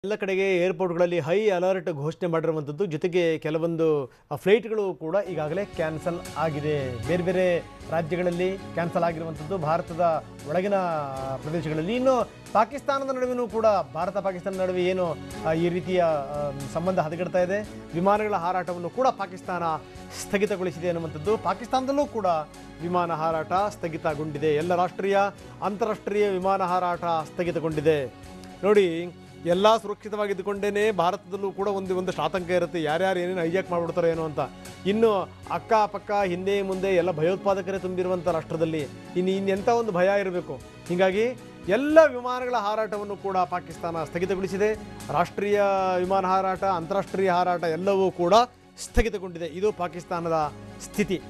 ಎಲ್ಲ ಕಡೆಗೆ ಏರ್‌ಪೋರ್ಟ್‌ಗಳಲ್ಲಿ high alert ಘೋಷಣೆ ಮಾಡಿರುವಂತದ್ದು ಜೊತೆಗೆ ಕೆಲವೊಂದು ಫ್ಲೈಟ್‌ಗಳು ಕೂಡ ಈಗಾಗಲೇ ಕ್ಯಾನ್ಸಲ್ ಆಗಿದೆ. ಬೇರೆ ಬೇರೆ ರಾಜ್ಯಗಳಲ್ಲಿ ಕ್ಯಾನ್ಸಲ್ ಆಗಿರುವಂತದ್ದು ಭಾರತದ ಒಳಗಿನ ಪ್ರದೇಶಗಳಲ್ಲಿ. ಇನ್ನು ಪಾಕಿಸ್ತಾನದ ನಡುವೆನೂ ಕೂಡ ಭಾರತ ಪಾಕಿಸ್ತಾನ ನಡುವೆ ಏನು ಈ ರೀತಿಯ ಸಂಬಂಧ ಹದಗೆಡ್ತಾ ಇದೆ. ವಿಮಾನಗಳ ಹಾರಾಟವನ್ನು ಕೂಡ ಪಾಕಿಸ್ತಾನ ಸ್ಥಗಿತಗೊಳಿಸಿದೆ ಅನ್ನುವಂಥದ್ದು. ಪಾಕಿಸ್ತಾನದಲ್ಲೂ ಕೂಡ ವಿಮಾನ ಹಾರಾಟ ಸ್ಥಗಿತಗೊಂಡಿದೆ. ಎಲ್ಲ ರಾಷ್ಟ್ರೀಯ ಅಂತಾರಾಷ್ಟ್ರೀಯ ವಿಮಾನ ಹಾರಾಟ ಸ್ಥಗಿತಗೊಂಡಿದೆ. ನೋಡಿ, ಎಲ್ಲ ಸುರಕ್ಷಿತವಾಗಿದ್ದುಕೊಂಡೇ ಭಾರತದಲ್ಲೂ ಕೂಡ ಒಂದು ಆತಂಕ ಇರುತ್ತೆ. ಯಾರ್ಯಾರು ಏನೇನು ಹೈಜಾಕ್ ಮಾಡಿಬಿಡ್ತಾರೋ ಏನೋ ಅಂತ. ಇನ್ನು ಅಕ್ಕಪಕ್ಕ ಹಿಂದೆ ಮುಂದೆ ಎಲ್ಲ ಭಯೋತ್ಪಾದಕರೇ ತುಂಬಿರುವಂಥ ರಾಷ್ಟ್ರದಲ್ಲಿ ಇನ್ನೆಂಥ ಒಂದು ಭಯ ಇರಬೇಕು. ಹೀಗಾಗಿ ಎಲ್ಲ ವಿಮಾನಗಳ ಹಾರಾಟವನ್ನು ಕೂಡ ಪಾಕಿಸ್ತಾನ ಸ್ಥಗಿತಗೊಳಿಸಿದೆ. ರಾಷ್ಟ್ರೀಯ ವಿಮಾನ ಹಾರಾಟ, ಅಂತಾರಾಷ್ಟ್ರೀಯ ಹಾರಾಟ ಎಲ್ಲವೂ ಕೂಡ ಸ್ಥಗಿತಗೊಂಡಿದೆ. ಇದು ಪಾಕಿಸ್ತಾನದ ಸ್ಥಿತಿ.